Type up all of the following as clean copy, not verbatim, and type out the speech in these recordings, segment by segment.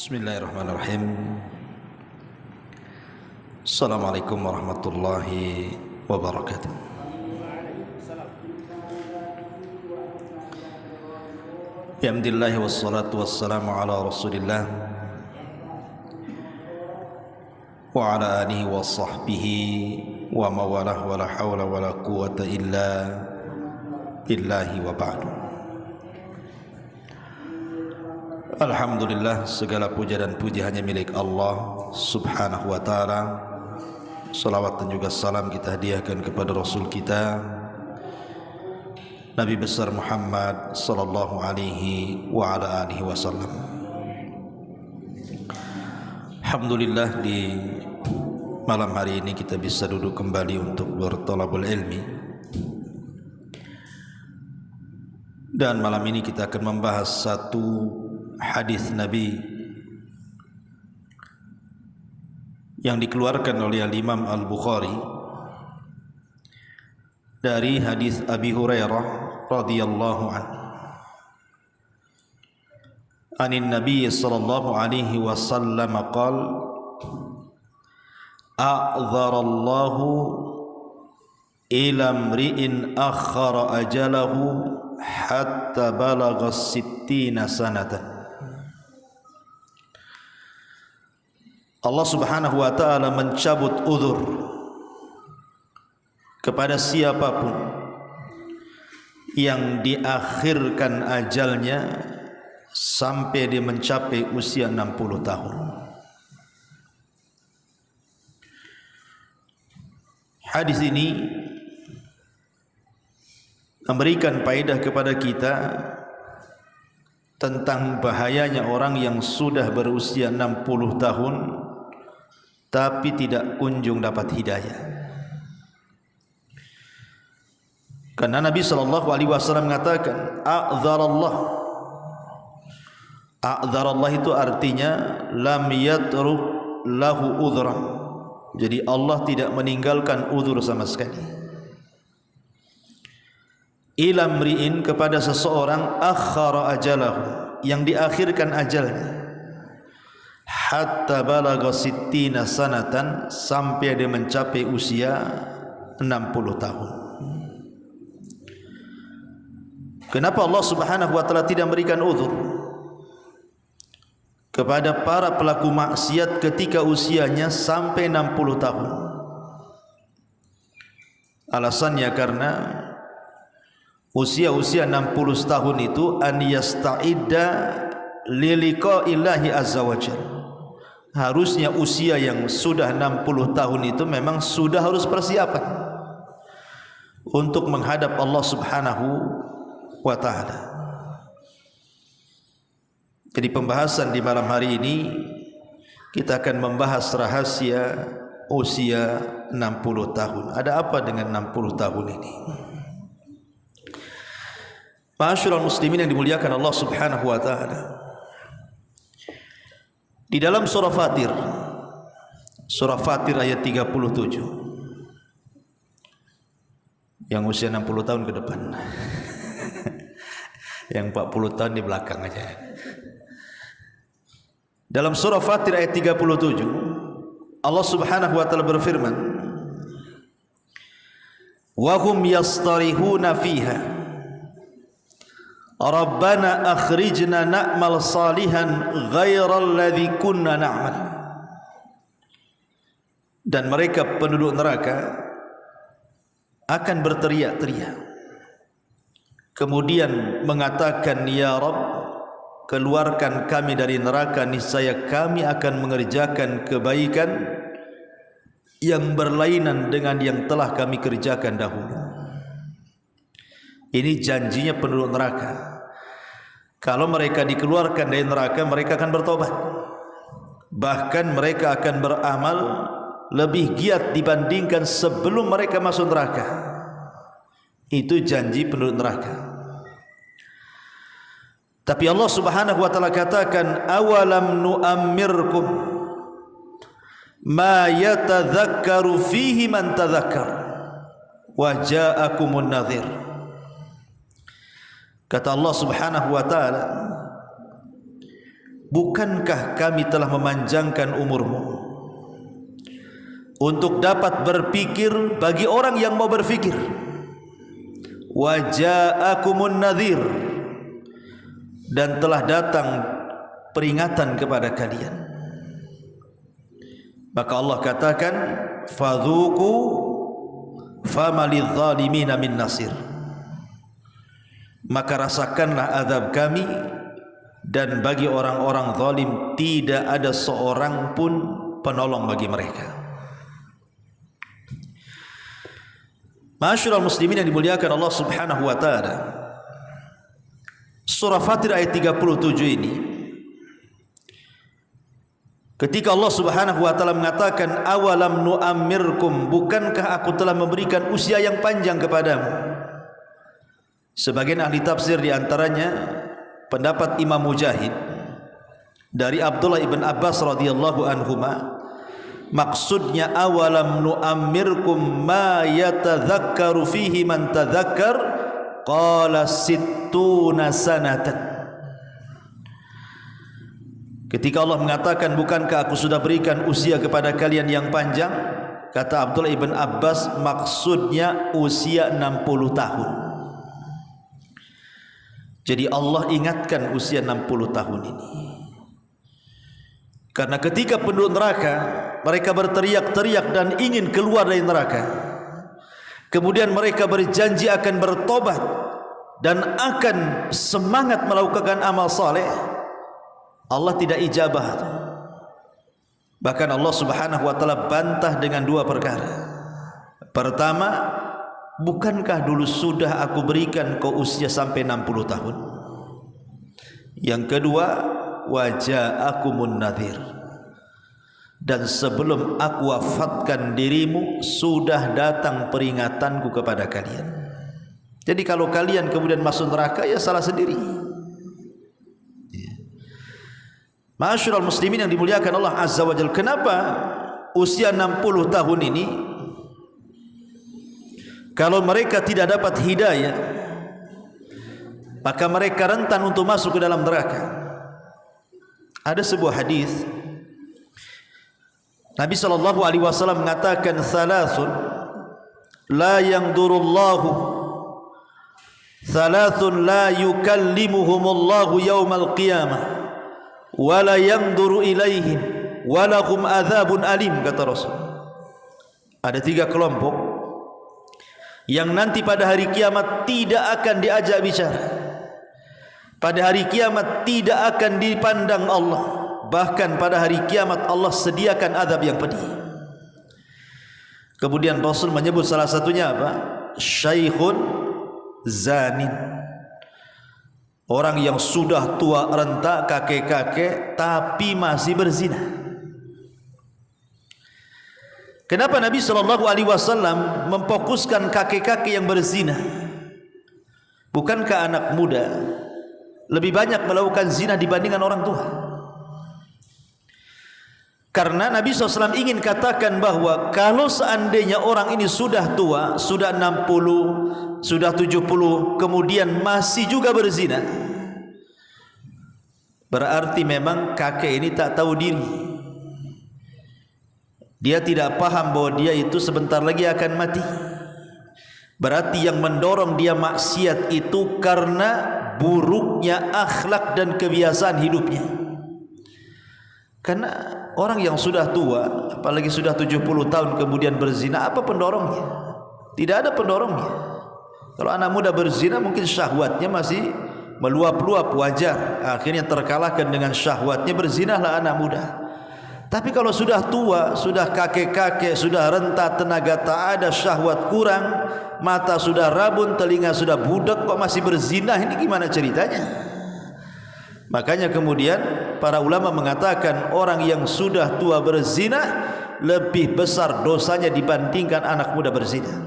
Bismillahirrahmanirrahim. Assalamualaikum warahmatullahi wabarakatuh. Alhamdulillah wassalatu wassalamu ala Rasulillah wa ala alihi wa sahbihi wa mawalah wa la hawla wa la quwwata illa billahi wa ba'du. Alhamdulillah, segala puja dan puji hanya milik Allah subhanahu wa ta'ala. Salawat dan juga salam kita hadiahkan kepada Rasul kita Nabi besar Muhammad sallallahu alaihi wa ala alihi wasallam. Alhamdulillah, di malam hari ini kita bisa duduk kembali untuk berthalabul ilmi. Dan malam ini kita akan membahas satu hadis Nabi yang dikeluarkan oleh Imam Al-Bukhari dari hadis Abi Hurairah radhiyallahu anhu. Anin Nabi sallallahu alaihi wasallam qala: a'dzarallahu ila imri'in akhara ajalahu hatta balagha 60 sanatan. Allah subhanahu wa ta'ala mencabut uzur kepada siapapun yang diakhirkan ajalnya sampai dia mencapai usia 60 tahun. Hadis ini memberikan faedah kepada kita tentang bahayanya orang yang sudah berusia 60 tahun tapi tidak kunjung dapat hidayah. Karena Nabi sallallahu alaihi wasallam mengatakan a'dzarallah. A'dzarallah itu artinya lam yatruk lahu udhran. Jadi Allah tidak meninggalkan uzur sama sekali. Ila mri'in, kepada seseorang akhara ajalahu, yang diakhirkan ajalnya, hatta balagha 60 sanatan, sampai dia mencapai usia 60 tahun. Kenapa Allah subhanahu wa ta'ala tidak memberikan uzur kepada para pelaku maksiat ketika usianya sampai 60 tahun? Alasannya karena usia-usia 60 tahun itu an yasta'idda liliqa'illahi azza wajalla. Harusnya usia yang sudah 60 tahun itu memang sudah harus persiapan untuk menghadap Allah subhanahu wa ta'ala. Jadi pembahasan di malam hari ini kita akan membahas rahasia usia 60 tahun. Ada apa dengan 60 tahun ini? Ma'asyiral muslimin yang dimuliakan Allah subhanahu wa ta'ala, di dalam surah Fatir ayat 37, yang usia 60 tahun ke depan yang 40 tahun di belakang aja. Dalam surah Fatir ayat 37, Allah subhanahu wa ta'ala berfirman, wa hum yastarihuna fiha Rabbana akhrijna na'mal salihan ghairal ladzi kunna na'mal. Dan mereka penduduk neraka akan berteriak-teriak, kemudian mengatakan, ya Rabb, keluarkan kami dari neraka, niscaya kami akan mengerjakan kebaikan yang berlainan dengan yang telah kami kerjakan dahulu. Ini janjinya penduduk neraka. Kalau mereka dikeluarkan dari neraka, mereka akan bertobat. Bahkan mereka akan beramal lebih giat dibandingkan sebelum mereka masuk neraka. Itu janji penduduk neraka. Tapi Allah subhanahu wa ta'ala katakan, awalam nu'ammirkum ma yatadhakkaru fihi man tadhakkar wa ja'akumun nadhir. Kata Allah subhanahu wa ta'ala, bukankah kami telah memanjangkan umurmu untuk dapat berpikir bagi orang yang mau berfikir. Wa ja'akumun nadhir, dan telah datang peringatan kepada kalian. Maka Allah katakan, fadhuku famalidh zalimina min nasir, maka rasakanlah azab kami, dan bagi orang-orang zalim tidak ada seorang pun penolong bagi mereka. Ma'asyiral muslimin yang dimuliakan Allah Subhanahu wa taala, surah Fatir ayat 37 ini, ketika Allah Subhanahu wa taala mengatakan awalam nu'ammirkum, bukankah aku telah memberikan usia yang panjang kepadamu? Sebagian ahli tafsir di antaranya pendapat Imam Mujahid dari Abdullah ibn Abbas radhiyallahu anhuma, maksudnya awalam nu'ammirkum ma yatadhakkaru fihi man tadhakkar qala sittuna sanatan. Ketika Allah mengatakan bukankah aku sudah berikan usia kepada kalian yang panjang, kata Abdullah ibn Abbas maksudnya usia 60 tahun. Jadi Allah ingatkan usia 60 tahun ini, karena ketika penduduk neraka mereka berteriak-teriak dan ingin keluar dari neraka, kemudian mereka berjanji akan bertobat dan akan semangat melakukan amal saleh, Allah tidak ijabah. Bahkan Allah Subhanahu wa taala bantah dengan dua perkara. Pertama, bukankah dulu sudah aku berikan kau usia sampai 60 tahun? Yang kedua, waja'akumun nadhir, dan sebelum aku wafatkan dirimu sudah datang peringatanku kepada kalian. Jadi kalau kalian kemudian masuk neraka, ya salah sendiri. Ma'asyiral muslimin yang dimuliakan Allah Azza wa Jalla, kenapa usia 60 tahun ini kalau mereka tidak dapat hidayah, maka mereka rentan untuk masuk ke dalam neraka? Ada sebuah hadis Nabi SAW mengatakan, thalathun la yangdurullahu, thalathun la yukallimuhumullahu yawmal qiyamah wa la yangduru ilaihim wa lahum adzabun alim, kata Rasul. Ada 3 kelompok yang nanti pada hari kiamat tidak akan diajak bicara, pada hari kiamat tidak akan dipandang Allah, bahkan pada hari kiamat Allah sediakan azab yang pedih. Kemudian Rasul menyebut salah satunya apa? Syaikhun zanin, orang yang sudah tua renta, kakek-kakek, tapi masih berzina. Kenapa Nabi SAW memfokuskan kakek-kakek yang berzina? Bukankah anak muda lebih banyak melakukan zina dibandingkan orang tua? Karena Nabi SAW ingin katakan bahwa kalau seandainya orang ini sudah tua, sudah 60, sudah 70, kemudian masih juga berzina, berarti memang kakek ini tak tahu diri. Dia tidak paham bahwa dia itu sebentar lagi akan mati. Berarti yang mendorong dia maksiat itu karena buruknya akhlak dan kebiasaan hidupnya. Karena orang yang sudah tua, apalagi sudah 70 tahun kemudian berzina, apa pendorongnya? Tidak ada pendorongnya. Kalau anak muda berzina mungkin syahwatnya masih meluap-luap, wajar, akhirnya terkalahkan dengan syahwatnya, berzinalah anak muda. Tapi kalau sudah tua, sudah kakek-kakek, sudah renta, tenaga tak ada, syahwat kurang, mata sudah rabun, telinga sudah budak, kok masih berzina, ini gimana ceritanya? Makanya kemudian para ulama mengatakan orang yang sudah tua berzina lebih besar dosanya dibandingkan anak muda berzina.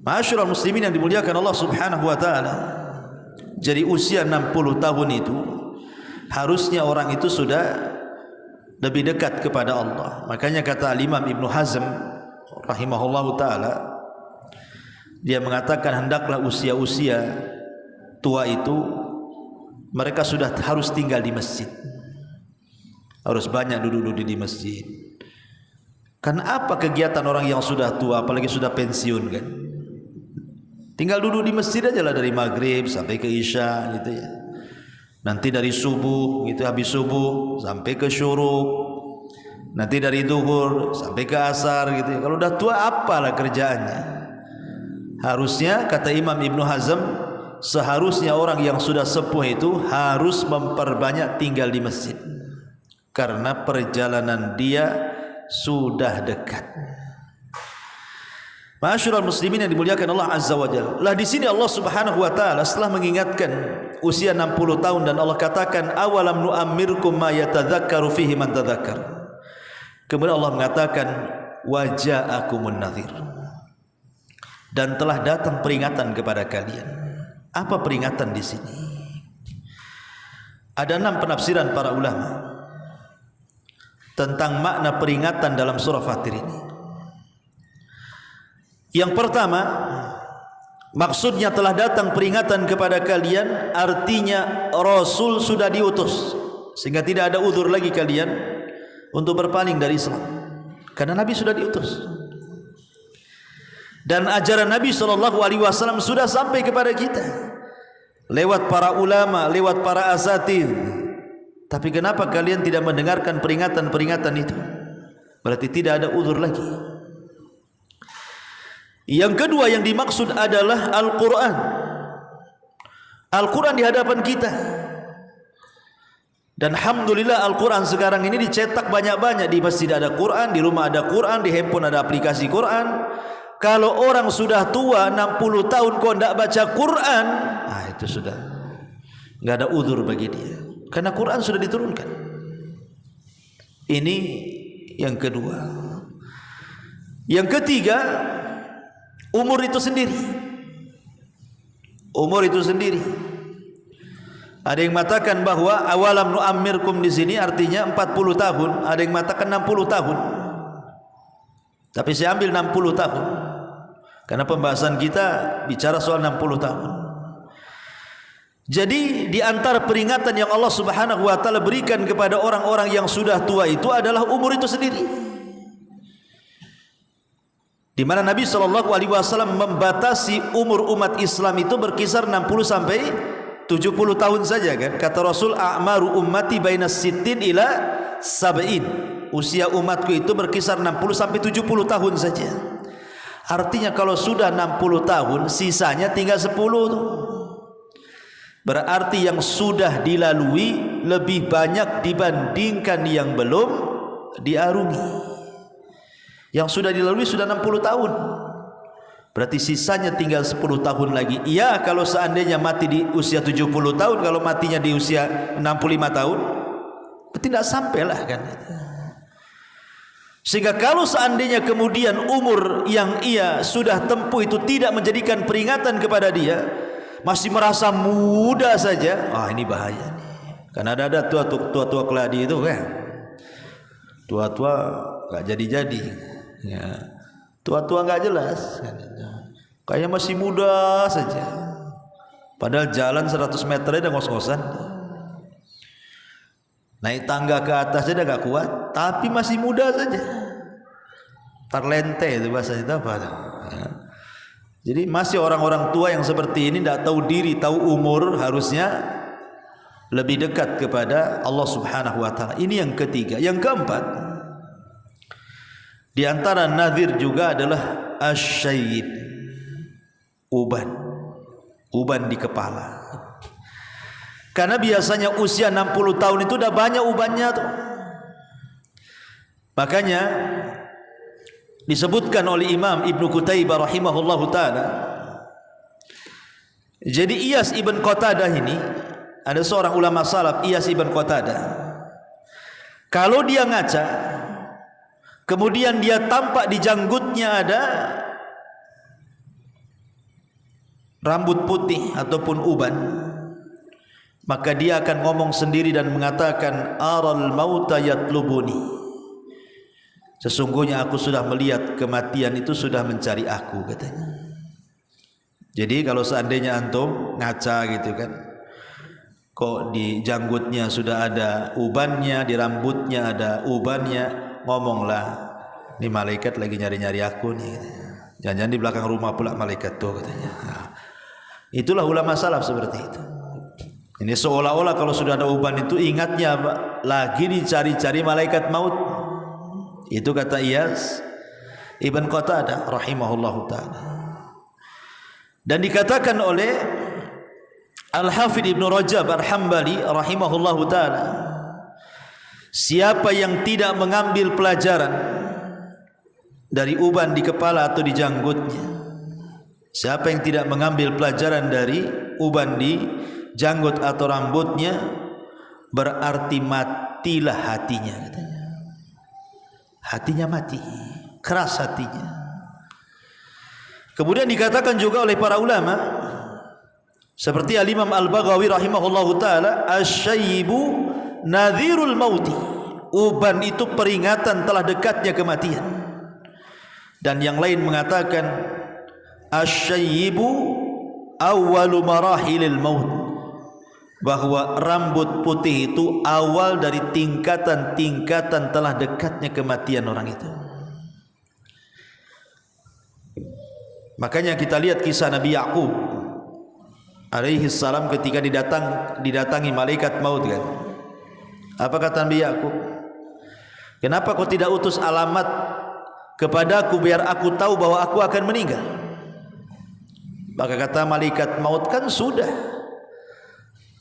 Ma'asyiral muslimin yang dimuliakan Allah Subhanahu wa taala, jadi usia 60 tahun itu harusnya orang itu sudah lebih dekat kepada Allah. Makanya kata Imam Ibn Hazm rahimahullahu taala, dia mengatakan hendaklah usia-usia tua itu mereka sudah harus tinggal di masjid. Harus banyak duduk-duduk di masjid. Karena apa kegiatan orang yang sudah tua, apalagi sudah pensiun kan? Tinggal duduk di masjid aja lah dari maghrib sampai ke isya gitu ya. Nanti dari subuh gitu, habis subuh sampai ke syuruk. Nanti dari zuhur sampai ke asar gitu ya. Kalau udah tua apalah kerjaannya? Harusnya kata Imam Ibnu Hazm, seharusnya orang yang sudah sepuh itu harus memperbanyak tinggal di masjid. Karena perjalanan dia sudah dekat. Ma'asyiral muslimin yang dimuliakan Allah Azza wa Jalla. Lah di sini Allah Subhanahu wa taala setelah mengingatkan usia 60 tahun dan Allah katakan awalam nu'ammirkum ma yatadzakkaru fihi man tadzakkar. Kemudian Allah mengatakan waja'akumun nadhir. Dan telah datang peringatan kepada kalian. Apa peringatan di sini? Ada 6 penafsiran para ulama tentang makna peringatan dalam surah Fatir ini. Yang pertama, maksudnya telah datang peringatan kepada kalian, artinya Rasul sudah diutus, sehingga tidak ada uzur lagi kalian untuk berpaling dari Islam, karena Nabi sudah diutus. Dan ajaran Nabi SAW sudah sampai kepada kita lewat para ulama, lewat para asatidz. Tapi kenapa kalian tidak mendengarkan peringatan-peringatan itu? Berarti tidak ada uzur lagi. Yang kedua yang dimaksud adalah Al-Quran. Al-Quran di hadapan kita. Dan alhamdulillah Al-Quran sekarang ini dicetak banyak-banyak. Di masjid ada Quran, di rumah ada Quran, di handphone ada aplikasi Quran. Kalau orang sudah tua 60 tahun kok tidak baca Quran, itu sudah nggak ada uzur bagi dia. Karena Quran sudah diturunkan. Ini yang kedua. Yang ketiga, umur itu sendiri. Umur itu sendiri. Ada yang mengatakan bahwa awalam nu'ammirkum di sini artinya 40 tahun, ada yang mengatakan 60 tahun. Tapi saya ambil 60 tahun. Karena pembahasan kita bicara soal 60 tahun. Jadi di antara peringatan yang Allah Subhanahu wa taala berikan kepada orang-orang yang sudah tua itu adalah umur itu sendiri. Di mana Nabi SAW membatasi umur umat Islam itu berkisar 60 sampai 70 tahun saja kan. Kata Rasul, a'maru ummati baina sittin ila sab'in. Usia umatku itu berkisar 60 sampai 70 tahun saja. Artinya kalau sudah 60 tahun sisanya tinggal 10 tuh. Berarti yang sudah dilalui lebih banyak dibandingkan yang belum diarungi. Yang sudah dilalui sudah 60 tahun. Berarti sisanya tinggal 10 tahun lagi. Iya, kalau seandainya mati di usia 70 tahun, kalau matinya di usia 65 tahun, tidak sampailah kan. Sehingga kalau seandainya kemudian umur yang ia sudah tempuh itu tidak menjadikan peringatan kepada dia, masih merasa muda saja, ini bahaya nih. Karena ada tua-tua keladi itu kan, tua-tua gak jadi-jadi ya. Tua-tua gak jelas kan. Kayaknya masih muda saja, padahal jalan 100 meter aja ngos-ngosan. Naik tangga ke atas aja gak kuat, tapi masih muda saja. Terlente itu bahasa itu apa ya. Jadi masih orang-orang tua yang seperti ini tidak tahu diri, tahu umur, harusnya lebih dekat kepada Allah Subhanahu wa taala. Ini yang ketiga. Yang keempat, di antara nadhir juga adalah asyaib, uban di kepala. Karena biasanya usia 60 tahun itu udah banyak ubannya tuh. Makanya disebutkan oleh Imam Ibnu Qutaibah rahimahullahu taala. Jadi Iyas ibn Qatadah ini, ada seorang ulama salaf, Iyas ibn Qatadah. Kalau dia ngaca, kemudian dia tampak di janggutnya ada rambut putih ataupun uban, maka dia akan ngomong sendiri dan mengatakan aral mauta yatlubuni, sesungguhnya aku sudah melihat kematian itu sudah mencari aku, katanya. Jadi kalau seandainya antum ngaca gitu kan, kok di janggutnya sudah ada ubannya, di rambutnya ada ubannya, ngomonglah, ini malaikat lagi nyari-nyari aku nih. Jangan-jangan di belakang rumah pula malaikat tuh katanya. Nah, itulah ulama salaf seperti itu. Ini seolah-olah kalau sudah ada uban itu ingatnya lagi dicari-cari malaikat maut. Itu kata Iyas Ibn Qatadah rahimahullahu ta'ala. Dan dikatakan oleh Al-Hafidh Ibn Rajab Al-Hambali rahimahullahu ta'ala, siapa yang tidak mengambil pelajaran dari uban di kepala atau di janggutnya, siapa yang tidak mengambil pelajaran dari uban di janggut atau rambutnya, berarti matilah hatinya katanya. Hatinya mati, keras hatinya. Kemudian dikatakan juga oleh para ulama seperti Al-Imam Al-Baghawi rahimahullahu ta'ala, asyaibu nadhirul mauti, uban itu peringatan telah dekatnya kematian. Dan yang lain mengatakan asyaibu awwalu marahilil maut, bahwa rambut putih itu awal dari tingkatan-tingkatan telah dekatnya kematian orang itu. Makanya kita lihat kisah Nabi Ya'qub alaihi salam ketika didatangi malaikat maut kan. Apa kata Nabi Ya'qub? Kenapa kau tidak utus alamat kepadaku biar aku tahu bahwa aku akan meninggal? Maka kata malaikat maut, kan sudah,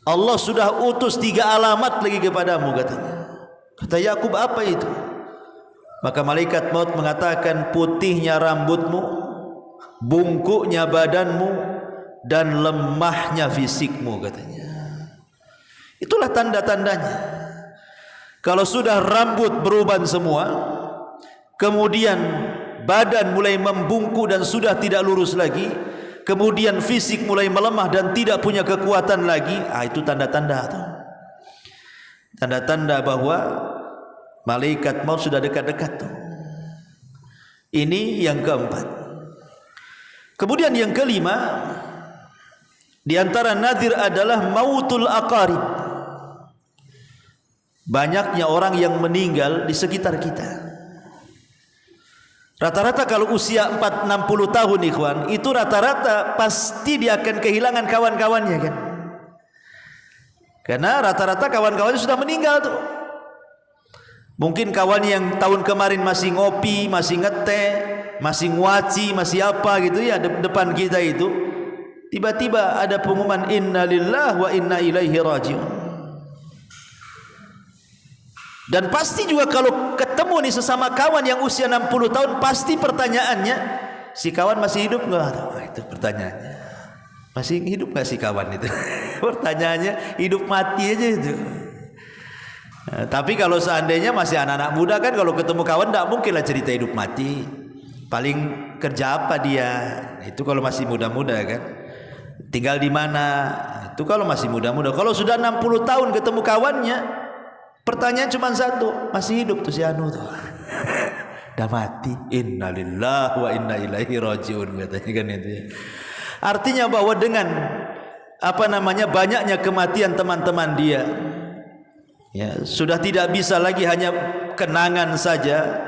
Allah sudah utus 3 alamat lagi kepadamu katanya. Kata Ya'qub, apa itu? Maka malaikat maut mengatakan, putihnya rambutmu, bungkuknya badanmu, dan lemahnya fisikmu katanya. Itulah tanda-tandanya. Kalau sudah rambut beruban semua, kemudian badan mulai membungkuk dan sudah tidak lurus lagi, kemudian fisik mulai melemah dan tidak punya kekuatan lagi, itu tanda-tanda. Tanda-tanda bahwa malaikat maut sudah dekat-dekat. Ini yang keempat. Kemudian yang kelima, di antara nadir adalah mautul aqarib. Banyaknya orang yang meninggal di sekitar kita. Rata-rata kalau usia 60 tahun ikhwan, itu rata-rata pasti dia akan kehilangan kawan-kawannya kan. Karena rata-rata kawan-kawannya sudah meninggal tuh. Mungkin kawan yang tahun kemarin masih ngopi, masih ngeteh, masih nguaci, masih apa gitu ya depan kita itu, tiba-tiba ada pengumuman inna lillahi wa inna ilaihi raji'un. Dan pasti juga kalau ketemu nih sesama kawan yang usia 60 tahun, pasti pertanyaannya, si kawan masih hidup enggak? Itu pertanyaannya. Masih hidup enggak si kawan itu? Pertanyaannya hidup mati aja itu. Nah, tapi kalau seandainya masih anak-anak muda kan, kalau ketemu kawan enggak mungkin lah cerita hidup mati. Paling kerja apa dia? Itu kalau masih muda-muda kan. Tinggal di mana? Itu kalau masih muda-muda. Kalau sudah 60 tahun ketemu kawannya, pertanyaan cuma satu, masih hidup tuh si anu tuh. Dah mati. Innalillahi wa inna ilaihi raji'un katanya kan itu. Artinya bahwa dengan banyaknya kematian teman-teman dia, ya, sudah tidak bisa lagi hanya kenangan saja,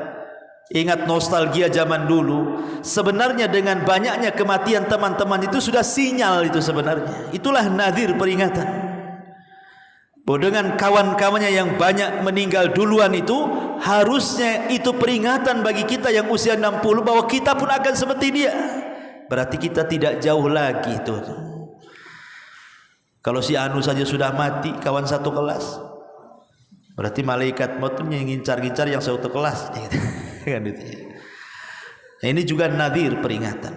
ingat nostalgia zaman dulu. Sebenarnya dengan banyaknya kematian teman-teman itu sudah sinyal itu sebenarnya. Itulah nadir, peringatan. Bahwa dengan kawan-kawannya yang banyak meninggal duluan itu, harusnya itu peringatan bagi kita yang usia 60 bahwa kita pun akan seperti dia. Berarti kita tidak jauh lagi itu. Kalau si anu saja sudah mati, kawan satu kelas, berarti malaikat maut yang ngincar-ngincar yang satu kelas. Nah, ini juga nadir, peringatan.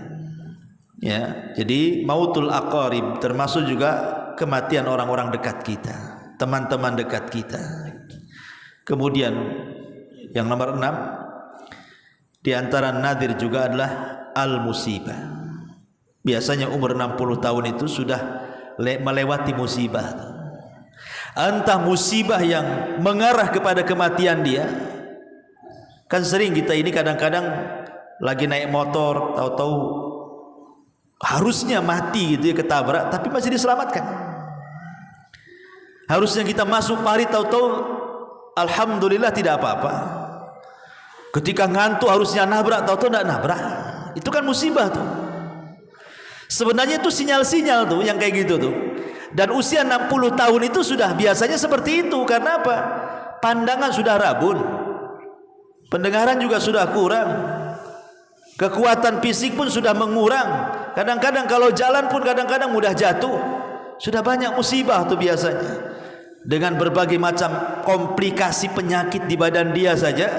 Ya, jadi mautul aqarib termasuk juga kematian orang-orang dekat kita, teman-teman dekat kita. Kemudian yang nomor 6 di antara nadir juga adalah al-musibah. Biasanya umur 60 tahun itu sudah melewati musibah. Entah musibah yang mengarah kepada kematian dia. Kan sering kita ini kadang-kadang lagi naik motor, tahu-tahu harusnya mati gitu ya, ketabrak, tapi masih diselamatkan. Harusnya kita masuk pagi tahu-tahu alhamdulillah tidak apa-apa. Ketika ngantuk harusnya nabrak, tahu-tahu tidak nabrak. Itu kan musibah tuh. Sebenarnya itu sinyal-sinyal tuh yang kayak gitu tuh. Dan usia 60 tahun itu sudah biasanya seperti itu. Karena apa? Pandangan sudah rabun, pendengaran juga sudah kurang, kekuatan fisik pun sudah mengurang. Kadang-kadang kalau jalan pun kadang-kadang mudah jatuh. Sudah banyak musibah tuh biasanya. Dengan berbagai macam komplikasi penyakit di badan dia saja,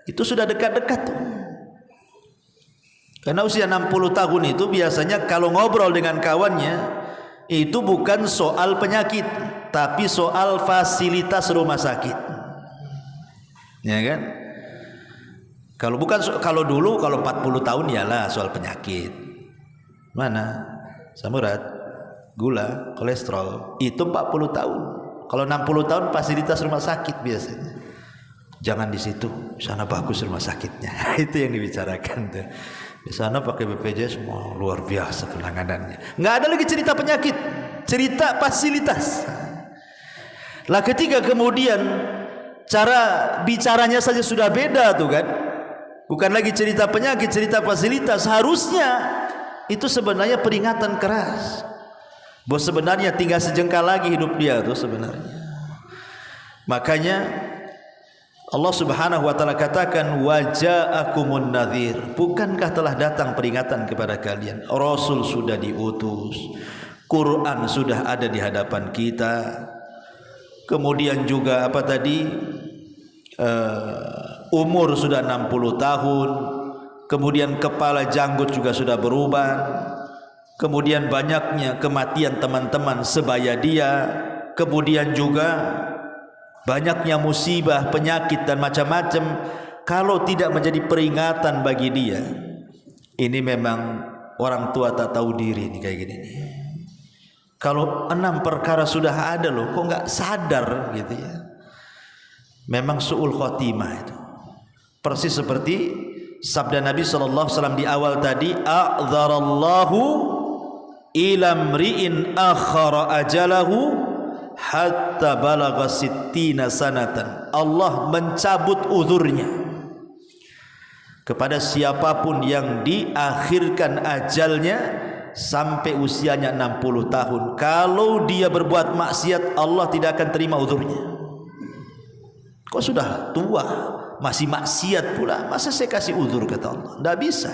itu sudah dekat-dekat tuh. Karena usia 60 tahun itu biasanya kalau ngobrol dengan kawannya, itu bukan soal penyakit, tapi soal fasilitas rumah sakit. Ya kan? Kalau dulu kalau 40 tahun ialah soal penyakit. Mana? Asam urat, gula, kolesterol. Itu 40 tahun. Kalau 60 tahun fasilitas rumah sakit biasanya. Jangan di situ, di sana bagus rumah sakitnya. Itu yang dibicarakan tuh. Di sana pakai BPJS semua luar biasa penanganannya. Nggak ada lagi cerita penyakit, cerita fasilitas. Lah ketika kemudian cara bicaranya saja sudah beda tuh kan. Bukan lagi cerita penyakit, cerita fasilitas. Harusnya itu sebenarnya peringatan keras. Bahwa sebenarnya tinggal sejengkal lagi hidup dia tuh sebenarnya. Makanya Allah Subhanahu wa taala katakan waja'akumun nadhir. Bukankah telah datang peringatan kepada kalian? Rasul sudah diutus, Quran sudah ada di hadapan kita. Kemudian juga apa tadi? Umur sudah 60 tahun. Kemudian kepala janggut juga sudah berubah. Kemudian banyaknya kematian teman-teman sebaya dia. Kemudian juga banyaknya musibah, penyakit dan macam-macam. Kalau tidak menjadi peringatan bagi dia, ini memang orang tua tak tahu diri nih kayak gini nih. Kalau 6 perkara sudah ada loh, kok nggak sadar gitu ya. Memang su'ul khotimah itu. Persis seperti sabda Nabi SAW di awal tadi, a'dzarallahu ilamri'in akhara ajalahu hatta balagha sittina sanatan. Allah mencabut uzurnya kepada siapapun yang diakhirkan ajalnya sampai usianya 60 tahun. Kalau dia berbuat maksiat, Allah tidak akan terima uzurnya. Kok sudah tua masih maksiat pula, masa saya kasih uzur, kata Allah? Tidak bisa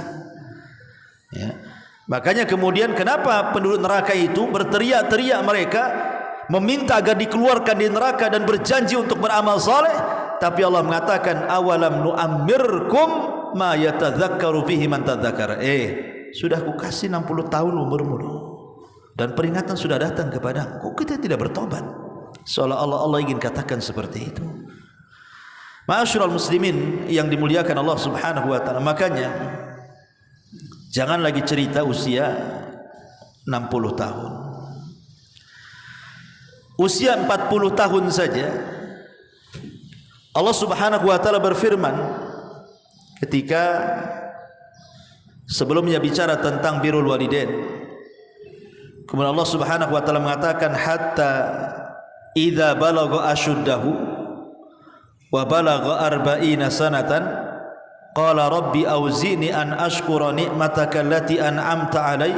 ya. Makanya kemudian kenapa penduduk neraka itu berteriak-teriak, mereka meminta agar dikeluarkan di neraka dan berjanji untuk beramal saleh, tapi Allah mengatakan awalam nu'ammirkum ma yatadzakkaru fihi man tadzakara. Sudah ku kasih 60 tahun umurmu dan peringatan sudah datang kepadamu, kok kita tidak bertobat? Seolah-olah Allah ingin katakan seperti itu. Ma'asyiral muslimin yang dimuliakan Allah Subhanahu wa taala, makanya jangan lagi cerita usia 60 tahun. Usia 40 tahun saja Allah Subhanahu wa taala berfirman ketika sebelumnya bicara tentang birrul walidain. Kemudian Allah Subhanahu wa taala mengatakan hatta idza balagha ashuddahu wa balagha 40 sanatan qala rabbi auzi'ni an ashkura ni'mataka allati an'amta 'alai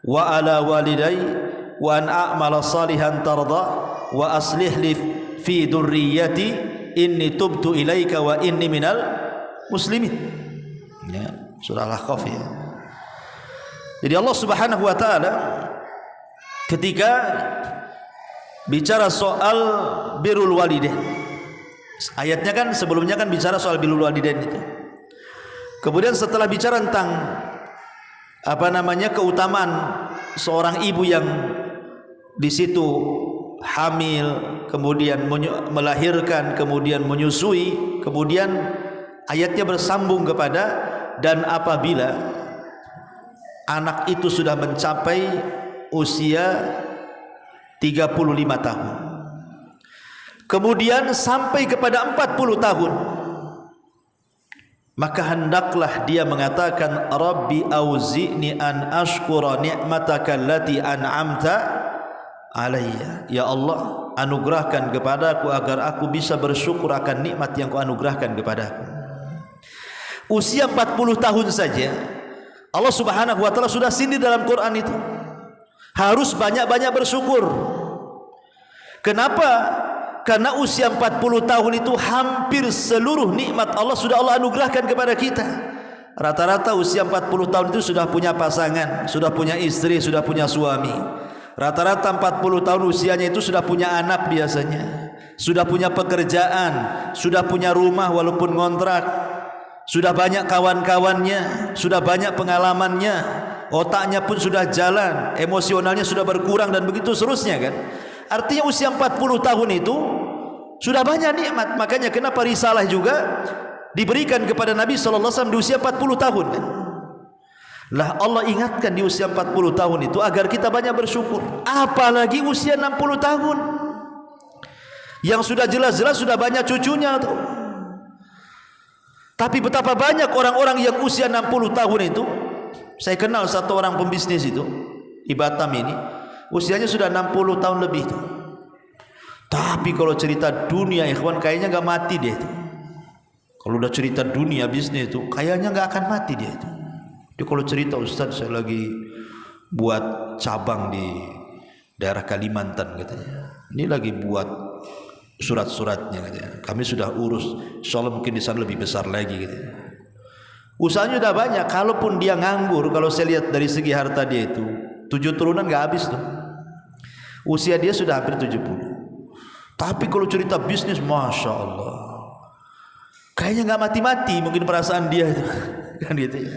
wa 'ala walidayya wa an a'mala salihan tarda wa aslih li fi dzurriyyati inni tubtu ilaika wa inni minal muslimin. Ya, surah Al-Ahqaf ya. Jadi Allah Subhanahu wa taala ketika bicara soal birrul walidain, ayatnya kan sebelumnya kan bicara soal birrul walidain itu. Kemudian setelah bicara tentang apa namanya keutamaan seorang ibu yang di situ hamil, kemudian melahirkan, kemudian menyusui, kemudian ayatnya bersambung kepada dan apabila anak itu sudah mencapai usia 35 tahun, kemudian sampai kepada 40 tahun, maka hendaklah dia mengatakan Rabbi auzi'ni an ashkura ni'mataka allati an'amta alayya. Ya Allah, anugerahkan kepadaku agar aku bisa bersyukur akan nikmat yang kau anugerahkan kepadaku. Usia 40 tahun saja Allah Subhanahu wa taala sudah sindir dalam Quran itu. Harus banyak-banyak bersyukur. Kenapa? Karena usia 40 tahun itu hampir seluruh nikmat Allah sudah Allah anugerahkan kepada kita. Rata-rata usia 40 tahun itu sudah punya pasangan, sudah punya istri, sudah punya suami. Rata-rata 40 tahun usianya itu sudah punya anak biasanya, sudah punya pekerjaan, sudah punya rumah walaupun ngontrak, sudah banyak kawan-kawannya, sudah banyak pengalamannya, otaknya pun sudah jalan, emosionalnya sudah berkurang dan begitu seterusnya kan. Artinya usia 40 tahun itu sudah banyak nikmat. Makanya kenapa risalah juga diberikan kepada Nabi SAW di usia 40 tahun kan? Lah Allah ingatkan di usia 40 tahun itu agar kita banyak bersyukur. Apalagi usia 60 tahun yang sudah jelas-jelas sudah banyak cucunya tuh. Tapi betapa banyak orang-orang yang usia 60 tahun itu. Saya kenal satu orang pembisnis itu di Batam ini, usianya sudah 60 tahun lebih tuh. Tapi kalau cerita dunia ikhwan kayaknya enggak mati dia itu. Kalau udah cerita dunia bisnis itu kayaknya enggak akan mati dia itu. Dia kalau cerita, Ustaz saya lagi buat cabang di daerah Kalimantan katanya. Ini lagi buat surat-suratnya katanya. Kami sudah urus, insyaallah mungkin di sana lebih besar lagi katanya. Usahanya sudah banyak. Kalaupun dia nganggur, kalau saya lihat dari segi harta dia itu 7 turunan enggak habis tuh. Usia dia sudah hampir 70. Tapi kalau cerita bisnis, Masya Allah, kayaknya nggak mati-mati mungkin perasaan dia itu. Kan gitu ya.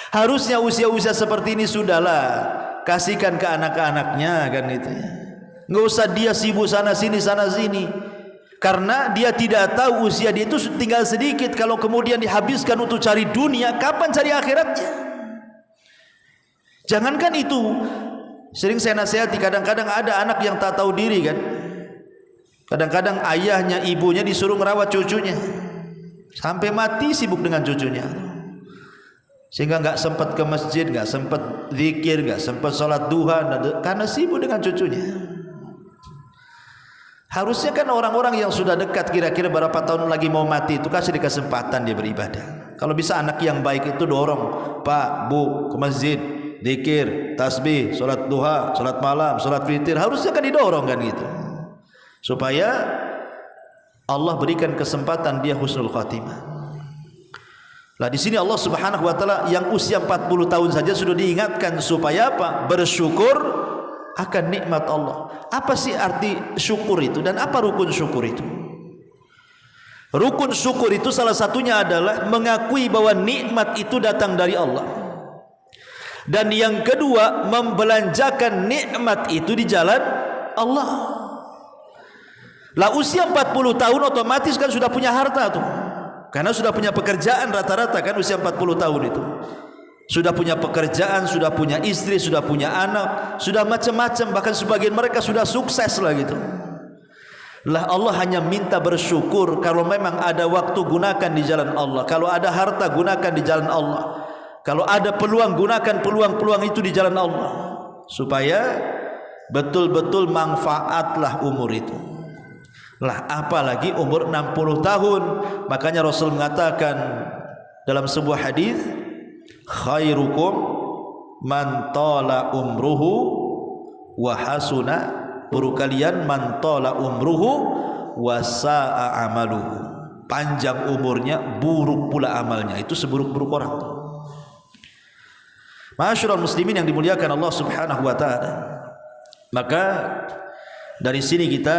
Harusnya usia-usia seperti ini sudahlah kasihkan ke anak-anaknya kan itu ya. Nggak usah dia sibuk sana sini. Karena dia tidak tahu usia dia itu tinggal sedikit. Kalau kemudian dihabiskan untuk cari dunia, kapan cari akhiratnya? Jangankan itu, sering saya nasihati, kadang-kadang ada anak yang tak tahu diri kan. Kadang-kadang ayahnya, ibunya disuruh merawat cucunya sampai mati sibuk dengan cucunya, sehingga enggak sempat ke masjid, enggak sempat zikir, enggak sempat salat duha karena sibuk dengan cucunya. Harusnya kan orang-orang yang sudah dekat kira-kira berapa tahun lagi mau mati itu kasih kesempatan dia beribadah. Kalau bisa anak yang baik itu dorong, Pak, Bu, ke masjid, zikir, tasbih, salat duha, salat malam, salat witir, harusnya kan didorong kan gitu. Supaya Allah berikan kesempatan dia husnul khatimah. Lah di sini Allah Subhanahu wa taala yang usia 40 tahun saja sudah diingatkan supaya apa? Bersyukur akan nikmat Allah. Apa sih arti syukur itu dan apa rukun syukur itu? Rukun syukur itu salah satunya adalah mengakui bahwa nikmat itu datang dari Allah. Dan yang kedua, membelanjakan nikmat itu di jalan Allah. Lah usia 40 tahun otomatis kan sudah punya harta tuh. Karena sudah punya pekerjaan rata-rata kan usia 40 tahun itu. Sudah punya pekerjaan, sudah punya istri, sudah punya anak, sudah macam-macam, bahkan sebagian mereka sudah sukses lah gitu. Lah Allah hanya minta bersyukur kalau memang ada waktu gunakan di jalan Allah. Kalau ada harta gunakan di jalan Allah. Kalau ada peluang gunakan peluang-peluang itu di jalan Allah. Supaya betul-betul manfaatlah umur itu. Lah apalagi umur 60 tahun. Makanya Rasul mengatakan dalam sebuah hadis, khairukum man tala umruhu wa hasuna, buruk kalian man tala umruhu wa sa'a amaluhu, panjang umurnya buruk pula amalnya. Itu seburuk-buruk orang. Ma'asyiral muslimin yang dimuliakan Allah Subhanahu wa taala. Maka dari sini kita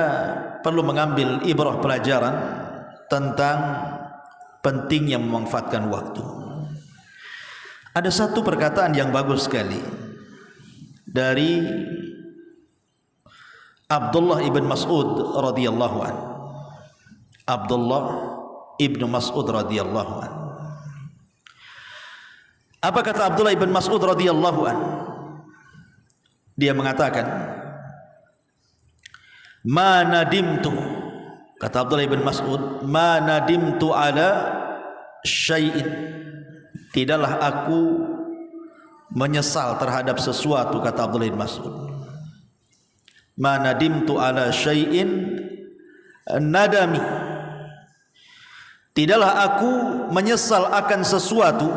perlu mengambil ibrah pelajaran tentang pentingnya memanfaatkan waktu. Ada satu perkataan yang bagus sekali dari Abdullah ibn Mas'ud radhiyallahu an. Abdullah ibn Mas'ud radhiyallahu an. Apa kata Abdullah ibn Mas'ud radhiyallahu an? Dia mengatakan, ma nadimtu, kata Abdullah ibn Mas'ud, ma nadimtu ala syai'in, tidaklah aku menyesal terhadap sesuatu, kata Abdullah ibn Mas'ud, ma nadimtu ala syai'in nadami, tidaklah aku menyesal akan sesuatu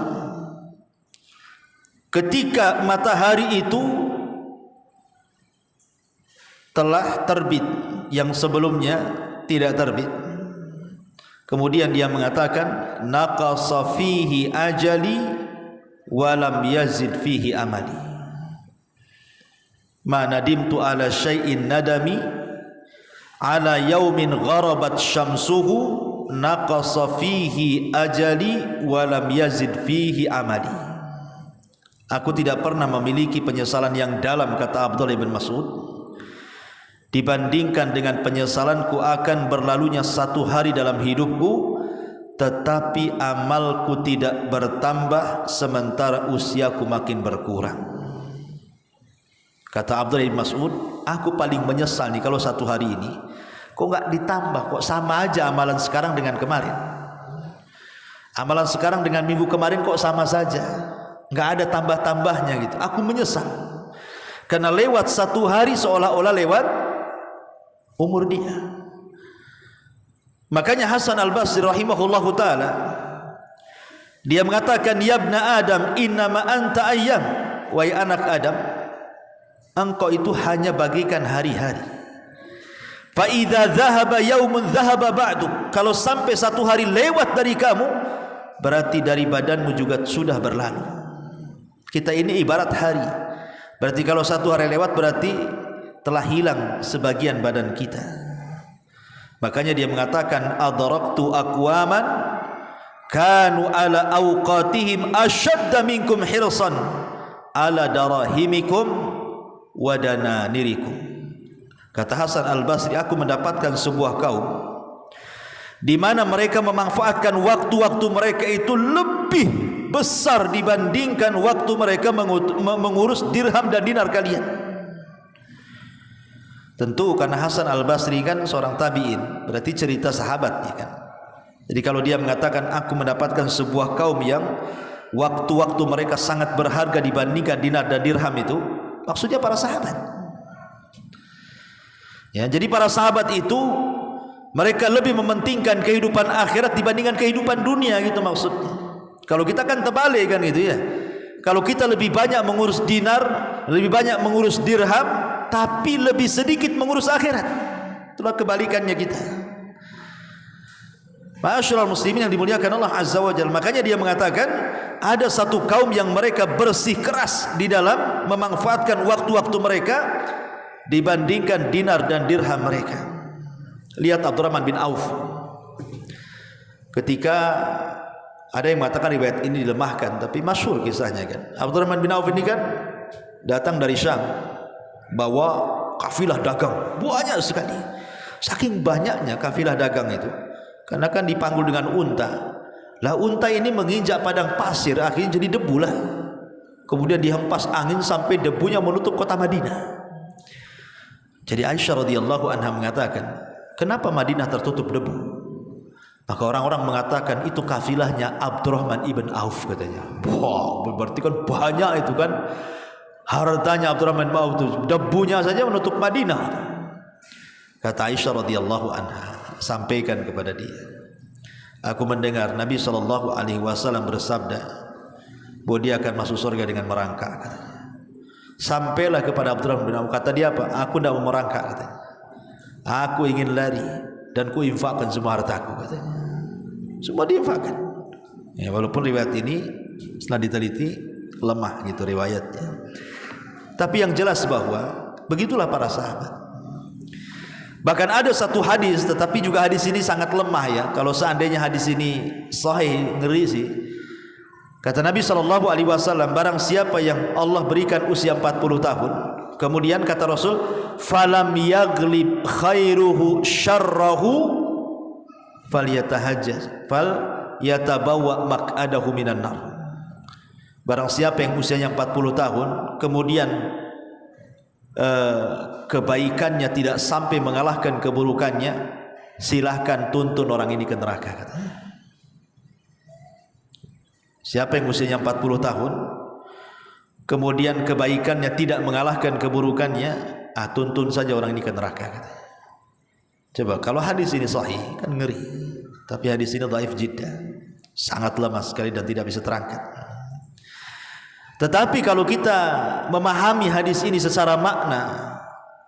ketika matahari itu telah terbit yang sebelumnya tidak terbit. Kemudian dia mengatakan naqasa fihi ajali wa lam yazid fihi amali. Ma nadimtu ala syai'in nadami ala yaumin gharabat syamsuhu naqasa fihi ajali wa lam yazid fihi amali. Aku tidak pernah memiliki penyesalan yang dalam, kata Abdullah bin Mas'ud, dibandingkan dengan penyesalanku akan berlalunya satu hari dalam hidupku, tetapi amalku tidak bertambah sementara usiaku makin berkurang. Kata Abdullah bin Mas'ud, aku paling menyesal nih kalau satu hari ini kok enggak ditambah, kok sama aja amalan sekarang dengan kemarin. Amalan sekarang dengan minggu kemarin kok sama saja, enggak ada tambah-tambahnya gitu. Aku menyesal karena lewat satu hari seolah-olah lewat umur dia. Makanya Hasan Al-Basri rahimahullahu ta'ala, dia mengatakan, ya ibna Adam innama anta ayyam, wahai anak Adam, engkau itu hanya bagikan hari-hari. Fa idza dhahaba yaumun dhahaba ba'du, kalau sampai satu hari lewat dari kamu, berarti dari badanmu juga sudah berlalu. Kita ini ibarat hari, berarti kalau satu hari lewat berarti telah hilang sebagian badan kita. Makanya dia mengatakan adraktu aqwaman kanu ala awqatihim ashadda minkum hirsan ala darahimikum wa dananirikum. Kata Hasan Al-Basri, aku mendapatkan sebuah kaum di mana mereka memanfaatkan waktu-waktu mereka itu lebih besar dibandingkan waktu mereka mengurus dirham dan dinar kalian. Tentu karena Hasan Al-Basri kan seorang tabi'in, berarti cerita sahabat ya kan. Jadi kalau dia mengatakan aku mendapatkan sebuah kaum yang waktu-waktu mereka sangat berharga dibandingkan dinar dan dirham, itu maksudnya para sahabat. Ya, jadi para sahabat itu mereka lebih mementingkan kehidupan akhirat dibandingkan kehidupan dunia gitu maksudnya. Kalau kita kan terbalik kan gitu ya. Kalau kita lebih banyak mengurus dinar, lebih banyak mengurus dirham, tapi lebih sedikit mengurus akhirat. Itulah kebalikannya kita. Ma'asyiral muslimin yang dimuliakan Allah Azza wa Jalla. Makanya dia mengatakan ada satu kaum yang mereka bersih keras di dalam memanfaatkan waktu-waktu mereka dibandingkan dinar dan dirham mereka. Lihat Abdurrahman bin Auf. Ketika ada yang mengatakan riwayat ini dilemahkan, tapi masyhur kisahnya kan. Abdurrahman bin Auf ini kan datang dari Syam, bawa kafilah dagang banyak sekali. Saking banyaknya kafilah dagang itu, karena kan dipanggul dengan unta. Lah unta ini menginjak padang pasir, akhirnya jadi debu lah. Kemudian dihempas angin sampai debunya menutup kota Madinah. Jadi Aisyah radhiyallahu anha mengatakan, kenapa Madinah tertutup debu? Maka orang-orang mengatakan itu kafilahnya Abdurrahman ibn Auf katanya. Wah, berarti kan banyak itu kan hartanya Abdurrahman bin Auf itu, debunya saja menutup Madinah. Kata Aisyah radhiyallahu anha, sampaikan kepada dia, aku mendengar Nabi SAW bersabda bahwa dia akan masuk surga dengan merangkak katanya. Sampailah kepada Abdurrahman bin Auf, kata dia apa? Aku tidak mau merangkak katanya. Aku ingin lari dan ku infakkan semua hartaku katanya. Semua diinfakkan. Ya, walaupun riwayat ini setelah diteliti lemah gitu riwayatnya. Tapi yang jelas bahwa begitulah para sahabat. Bahkan ada satu hadis, tetapi juga hadis ini sangat lemah ya. Kalau seandainya hadis ini sahih, ngeri sih. Kata Nabi SAW, barang siapa yang Allah berikan usia 40 tahun, kemudian kata Rasul, falam yaglib khairuhu syarrahu falyatahajjaz fal yatabawa maq'adahu minan nar. Barang siapa yang usianya 40 tahun kemudian kebaikannya tidak sampai mengalahkan keburukannya, silahkan tuntun orang ini ke neraka katanya. Siapa yang usianya 40 tahun kemudian kebaikannya tidak mengalahkan keburukannya, tuntun saja orang ini ke neraka katanya. Coba kalau hadis ini sahih kan ngeri, tapi hadis ini dhaif jiddan, sangat lemah sekali dan tidak bisa terangkat. Tetapi kalau kita memahami hadis ini secara makna,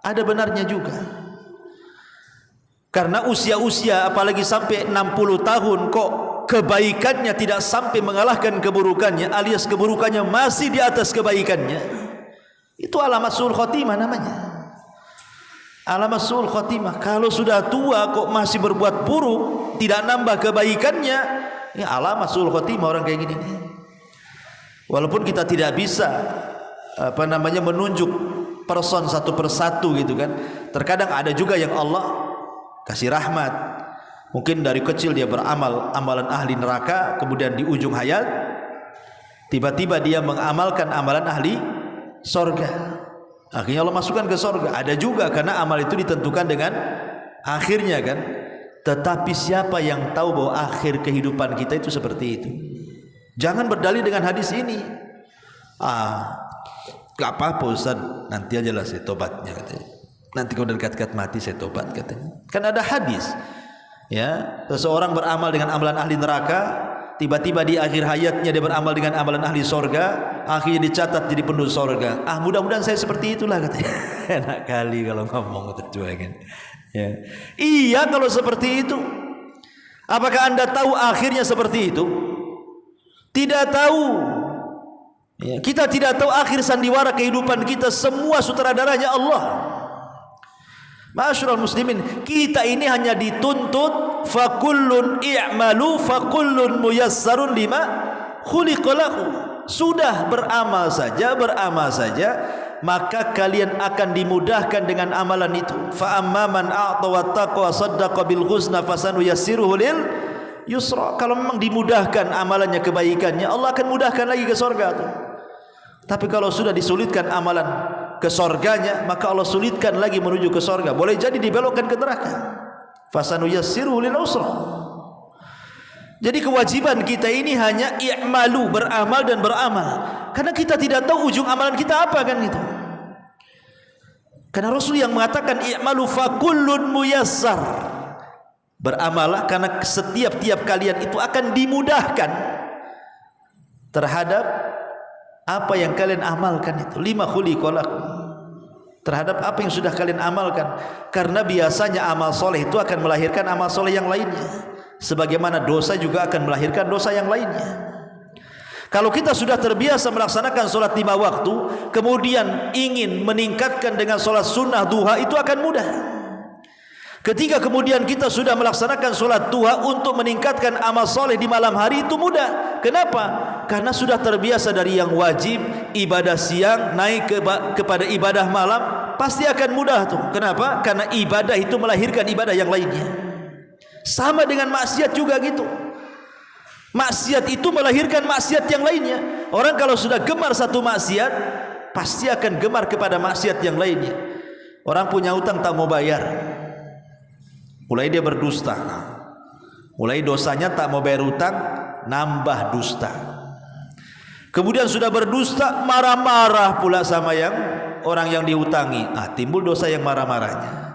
ada benarnya juga. Karena usia-usia apalagi sampai 60 tahun kok kebaikannya tidak sampai mengalahkan keburukannya, alias keburukannya masih di atas kebaikannya, itu alamat su'ul khotimah namanya. Alamat su'ul khotimah. Kalau sudah tua kok masih berbuat buruk, tidak nambah kebaikannya, ini alamat su'ul khotimah orang kayak gini nih. Walaupun kita tidak bisa menunjuk person satu persatu gitu kan. Terkadang ada juga yang Allah kasih rahmat. Mungkin dari kecil dia beramal amalan ahli neraka, kemudian di ujung hayat tiba-tiba dia mengamalkan amalan ahli sorga, akhirnya Allah masukkan ke sorga. Ada juga karena amal itu ditentukan dengan akhirnya kan. Tetapi siapa yang tahu bahwa akhir kehidupan kita itu seperti itu? Jangan berdalih dengan hadis ini. Gak apa-apa Ustaz, nanti aja lah saya tobatnya katanya. Nanti kalau dekat-dekat mati saya tobat katanya. Kan ada hadis, ya, seseorang beramal dengan amalan ahli neraka, tiba-tiba di akhir hayatnya dia beramal dengan amalan ahli sorga, akhirnya dicatat jadi penduduk sorga. Mudah-mudahan saya seperti itulah katanya. Enak kali kalau ngomong itu kan. Ya. Iya kalau seperti itu. Apakah anda tahu akhirnya seperti itu? Tidak tahu. Ya, kita tidak tahu akhir sandiwara kehidupan kita, semua sutradaranya Allah. Ma'asyiral muslimin, kita ini hanya dituntut fakullun i'malu fakullun muyassarun lima khuliqa lahu. Sudah beramal saja, maka kalian akan dimudahkan dengan amalan itu. Fa amma man a'ta wattaqa saddaqa bil husna fasanuyassiruhu lil yusra. Kalau memang dimudahkan amalannya, kebaikannya, Allah akan mudahkan lagi ke surga tuh. Tapi kalau sudah disulitkan amalan ke surganya, maka Allah sulitkan lagi menuju ke surga. Boleh jadi dibelokkan ke neraka. Fasanuyassiruhu lil usra. Jadi kewajiban kita ini hanya i'malu, beramal dan beramal. Karena kita tidak tahu ujung amalan kita apa kan itu. Karena Rasul yang mengatakan i'malu fakullun muyassar. Beramalah karena setiap kalian itu akan dimudahkan terhadap apa yang kalian amalkan itu. Lima khuliqa lakum. Terhadap apa yang sudah kalian amalkan. Karena biasanya amal soleh itu akan melahirkan amal soleh yang lainnya. Sebagaimana dosa juga akan melahirkan dosa yang lainnya. Kalau kita sudah terbiasa melaksanakan solat 5 waktu, kemudian ingin meningkatkan dengan solat sunnah duha, itu akan mudah. Ketika kemudian kita sudah melaksanakan solat duha untuk meningkatkan amal soleh di malam hari, itu mudah. Kenapa? Karena sudah terbiasa dari yang wajib, ibadah siang, naik kepada ibadah malam, pasti akan mudah tuh. Kenapa? Karena ibadah itu melahirkan ibadah yang lainnya. Sama dengan maksiat juga gitu. Maksiat itu melahirkan maksiat yang lainnya. Orang kalau sudah gemar satu maksiat, pasti akan gemar kepada maksiat yang lainnya. Orang punya utang tak mau bayar, mulai dia berdusta. Mulai dosanya tak mau bayar utang, nambah dusta. Kemudian sudah berdusta, marah-marah pula sama yang orang yang diutangi. Timbul dosa yang marah-marahnya.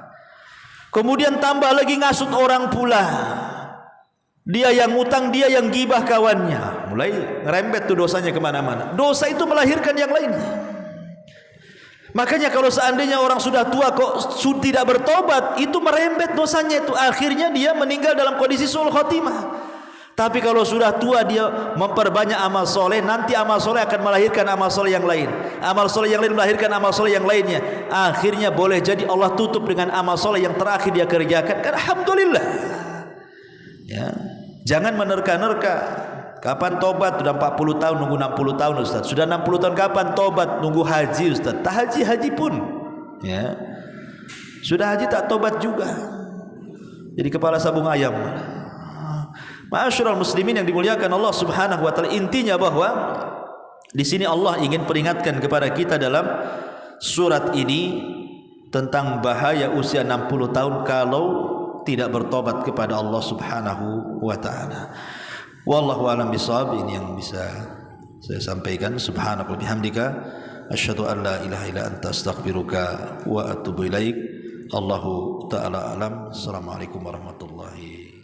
Kemudian tambah lagi ngasut orang pula. Dia yang utang, dia yang gibah kawannya. Mulai ngerembet tuh dosanya kemana-mana. Dosa itu melahirkan yang lainnya. Makanya kalau seandainya orang sudah tua kok tidak bertobat, itu merembet dosanya itu. Akhirnya dia meninggal dalam kondisi su'ul khotimah. Tapi kalau sudah tua dia memperbanyak amal soleh, nanti amal soleh akan melahirkan amal soleh yang lain. Amal soleh yang lain melahirkan amal soleh yang lainnya. Akhirnya boleh jadi Allah tutup dengan amal soleh yang terakhir dia kerjakan. Kan alhamdulillah. Ya, jangan menerka-nerka. Kapan tobat? Sudah 40 tahun nunggu 60 tahun Ustaz. Sudah 60 tahun kapan tobat? Nunggu haji Ustaz. Tak haji pun. Ya. Sudah haji tak tobat juga. Jadi kepala sabung ayam. Ma'asyiral muslimin yang dimuliakan Allah Subhanahu wa taala, intinya bahwa di sini Allah ingin peringatkan kepada kita dalam surat ini tentang bahaya usia 60 tahun kalau tidak bertobat kepada Allah Subhanahu wa taala. Wallahu a'lam bishawab. Ini yang bisa saya sampaikan. Subhanakallahumma bihamdika asyhadu an la ilaha illa anta astaghfiruka wa atubu ilaik. Allahu ta'ala alam. Assalamualaikum warahmatullahi